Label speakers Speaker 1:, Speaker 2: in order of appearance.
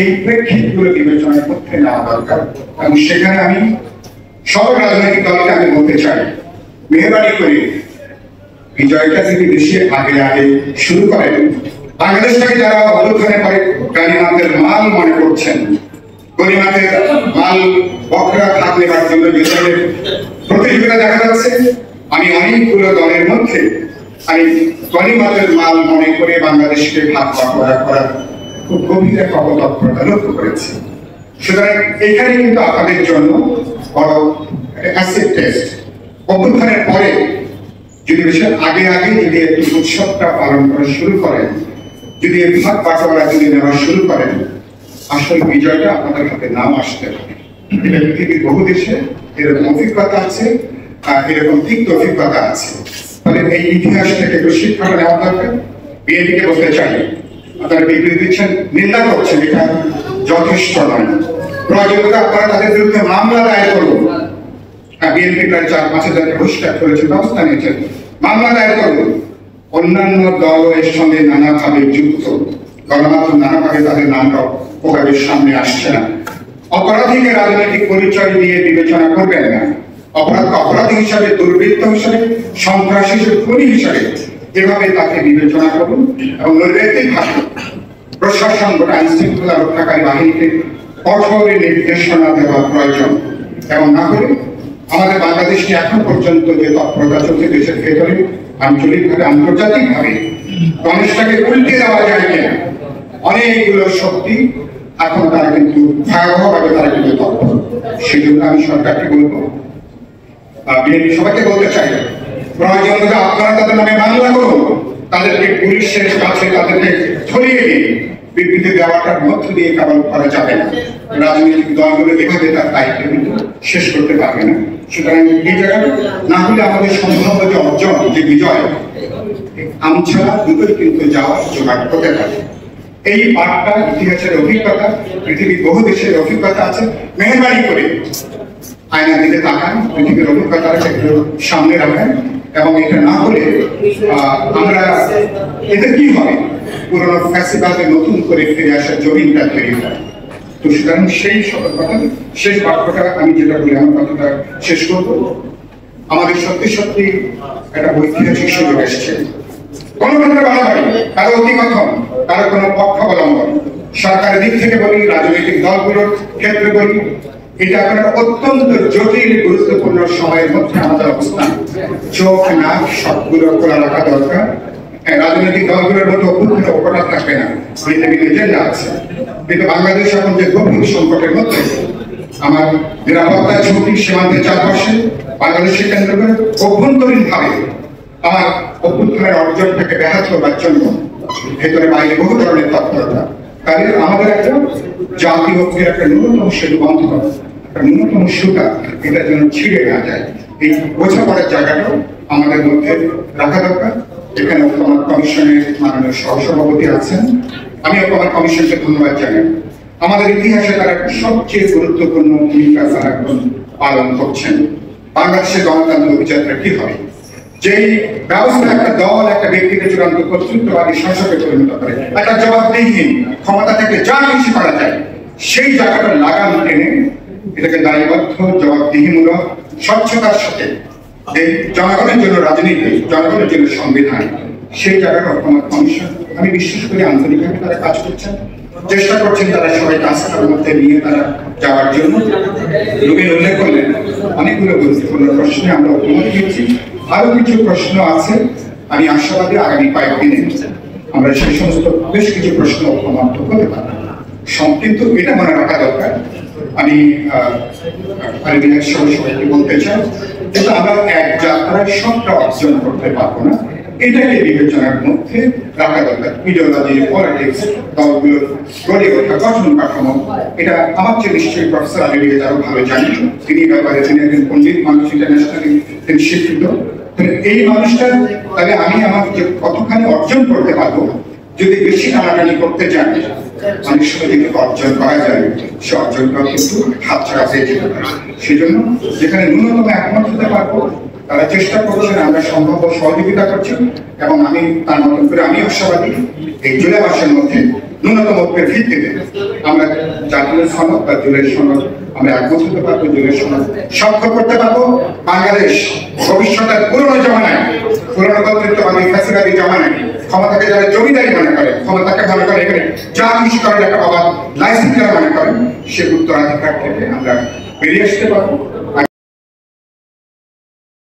Speaker 1: এই প্রেক্ষিতগুলো বিবেচনার মধ্যে নেওয়া দরকার। এবং সেখানে আমি সব রাজনৈতিক দলকে আমি বলতে চাই, মেহরবানি করে বিজয়টা যদি বেশি আগে শুরু করেন, বাংলাদেশটাকে যারা অভ্যুত্থানে পরে গণিমাতের মাল মনে করছেন, গণিমাতের মাল বকরা ভাগ নেবার জন্য যে ধরনের প্রতিযোগিতা দেখা যাচ্ছে, আমি অনেকগুলো দলের মধ্যে আমি গণিমাতের মাল মনে করে বাংলাদেশকে ভাগ করার খুব গভীর একটা অপতৎপরতা লক্ষ্য করেছি। সুতরাং এখানে কিন্তু আপনাদের জন্য বড় একটা অ্যাসিড টেস্ট। অভ্যুত্থানের পরে যদি বেশি আগে যদি একটু উৎসবটা পালন করা শুরু করেন, যদি ভাগ বাটোয়ারা যদি নেওয়া শুরু করেন, আসল বিজয়টা আপনাদের হাতে নাও আসতে পারে। এটা পৃথিবীর বহু দেশে এরকম অভিজ্ঞতা আছে, আর এরকম তিক্ত অভিজ্ঞতা আছে। ফলে এই ইতিহাস থেকে একটু শিক্ষাটা নেওয়া দরকার। বিএনপিকে বলতে চাই, আপনারা বিবৃতি দিচ্ছেন, নিন্দা করছেন, এটা যথেষ্ট নয়। প্রয়োজনীয়তা আপনারা তাদের বিরুদ্ধে মামলা দায়ের করুন। বিএনপি প্রায় 4-5 হাজার বহিষ্কার করেছে, ব্যবস্থা নিয়েছেন, মামলা দায়ের করুন। অন্যান্য দল এর সঙ্গে নানাভাবে যুক্ত, গণমাধ্যম নানাভাবে তাদের নামটা প্রকাশের সামনে আসছে না। অপরাধীকে রাজনৈতিক পরিচয় দিয়ে বিবেচনা করবেন না। অপরাধকে অপরাধী হিসাবে, দুর্বৃত্ত হিসাবে, সন্ত্রাসী হিসেবে, খুনি হিসাবে এভাবে তাকে বিবেচনা করুন। এবং নৈতিকভাবে প্রশাসন গোটা আইন শৃঙ্খলা রক্ষাকারী বাহিনীকে কঠোর নির্দেশনা দেওয়া প্রয়োজন। এবং না হলে আমাদের বাংলাদেশে এখন পর্যন্ত যে তৎপরতা চলছে দেশের ভেতরে, আঞ্চলিকভাবে, আন্তর্জাতিকভাবে, গণেশটাকে উল্টে দেওয়া যায় কিনা, অনেকগুলো শক্তি এখন তারা কিন্তু ভয়াবহভাবে তারা কিন্তু তৎপর। সেই জন্য আমি সরকারকে বলবো, বিএনপি সবাইকে বলতে চাই, প্রয়োজনীয়তা আপনারা তাদের নামে মামলা করুন, তাদেরকে পুলিশের কাছে তাদেরকে ছড়িয়ে দিন। বিবৃতি দেওয়াটার মধ্য দিয়ে কেবল করা যাবে না। রাজনৈতিক দলগুলো এভাবে তার দায়িত্ব কিন্তু শেষ করতে পারবে না। সুতরাং এই জায়গাটা না হলে আমাদের সম্ভাব্য যে অর্জন, যে বিজয়, আমছা দুটোই কিন্তু যাওয়া জোগাড় হতে পারে। এই পাঠটা ইতিহাসের অভিজ্ঞতা, পৃথিবীর বহু দেশের অভিজ্ঞতা আছে। মেহরবানি করে আয়না দিকে তাকান, পৃথিবীর অভিজ্ঞতাটাকে সামনে রাখেন। এবং এটা না হলে আমরা এতে কি হবে, পুরোনো ফ্যাসিবাদে নতুন করে ফিরে আসার জমিনটা তৈরি হয়। তো সুতরাং সেই সতর্কতা, শেষ বাক্যটা আমি যেটা বলি, আমার কথাটা শেষ করবো। আমাদের সত্যি একটা ঐতিহাসিক সুযোগ এসেছে। কোন ক্ষেত্রে বাড়াবাড়ি, কারো অতিকথন, কারো কোনো পক্ষাবলম্বন, সরকারের দিক থেকে বলি, রাজনৈতিক দলগুলোর ক্ষেত্রে বলি, এটা একটা অত্যন্ত জটিল গুরুত্বপূর্ণ সময়ের মধ্যে আমাদের অবস্থান। চোখ নাক সবগুলো খোলা রাখা দরকার। রাজনৈতিক দলগুলোর মতো অভ্যুত্থান অপরাধ থাকবে না, পৃথিবীর এজেন্ডা আছে। কিন্তু বাংলাদেশ এখন যে গভীর সংকটের মধ্যে, আমার নিরাপত্তা ঝুঁকি সীমান্তের চারপাশে বাংলাদেশকে কেন্দ্র করে অভ্যন্তরীণ ভাবে আমার অভ্যুত্থানের অর্জনটাকে ব্যাহত করবার জন্য ভেতরে বাইরে বহু ধরনের তৎপরতা। তাই আমাদের একটা জাতীয় ঐক্যের একটা ন্যূনতম সেতু বন্ধন, একটা ন্যূনতম সুতা, এটা যেন ছিঁড়ে না যায়, এই বোঝাপড়ার জায়গাটাও আমাদের মধ্যে রাখা দরকার। এখানে ঐক্যমত কমিশনের মাননীয় সহসভাপতি আছেন, আমি ঐক্যমত কমিশনকে ধন্যবাদ জানাই। আমাদের ইতিহাসে তারা সবচেয়ে গুরুত্বপূর্ণ ভূমিকা তারা পালন করছেন। বাংলাদেশের গণতান্ত্রিক অভিযাত্রা কি হবে, যেই ব্যবস্থা একটা দল একটা ব্যক্তিকে চূড়ান্ত কর্তৃত্ববাদী শাসকে পরিণত করে, একটা জবাবদিহিহীন ক্ষমতা থেকে যা কিছু করা যায় সেই জায়গাটা লাগাম টেনে এটাকে দায়বদ্ধ, জবাবদিহিমূলক, স্বচ্ছতার সাথে এই জনগণের জন্য রাজনীতি, জনগণের জন্য সংবিধান, সেই জায়গাটা ঐক্যমত কমিশন আমি বিশ্বাস করি আন্তরিকভাবে তারা কাজ করছেন, চেষ্টা করছেন তারা সবাইকে আস্থার মধ্যে নিয়ে তারা যাওয়ার জন্য। রুবিন উল্লেখ করলেন অনেকগুলো গুরুত্বপূর্ণ প্রশ্নে আমরা ঐক্যমত দিয়েছি, আরো কিছু প্রশ্ন আছে। আমি আশাবাদী আগামী কয়েকদিনে আমরা সেই সমস্ত বেশ কিছু প্রশ্ন ঐক্যমত হতে পারি। কিন্তু এটা মনে রাখা দরকার, আমি সবাইকে বলতে চাই, কিন্তু আমরা এক যাত্রায় সবটা অর্জন করতে পারবো না, এটাকে বিবেচনার মধ্যে রাখা দরকার। ইডিওলজি, পলিটিক্স, দলগুলোর গড়ে ওঠা গঠন কাঠামো, এটা আমার চেয়ে নিশ্চয়ই প্রফেসর আলী আরো ভালো জানেন। তিনি ব্যাপারে তিনি একজন পণ্ডিত মানুষ, ইন্টারন্যাশনালি তিনি স্বীকৃত। এই মানুষটা তাহলে আমি আমার যে কতখানি অর্জন করতে পারবো, যদি বেশি টানাটানি করতে চান অনেক সময় যদি অর্জন করা যায়, সে অর্জনটাও কিন্তু হাতছাড়া হয়ে যেতে পারে। সেই জন্য যেখানে ন্যূনতম একমত হতে পারবো তারা চেষ্টা করছেন, আমরা সম্ভাব্য সহযোগিতা করছি। এবং আমি তার মতন করে আমি আশাবাদী এই জুলাই মাসের মধ্যে ন্যূনতম ঐক্যের ভিত্তিতে আমরা জাতীয় সনদ বা জুলাই সনদ আমরা একমত হতে পারবো, জুলাই সনদ স্বাক্ষর করতে পারবো। বাংলাদেশ ভবিষ্যতের পুরনো জমানায়, পুরনো কর্তৃত্ববাদী ফ্যাসিবাদী জমানায় ক্ষমতাকে যারা জমিদারি মনে করে, ক্ষমতাকে মনে করে এখানে যা খুশি করার একটা অবাধ লাইসেন্স যারা মনে করেন, সে উত্তরাধিকার থেকে আমরা বেরিয়ে আসতে পারবো।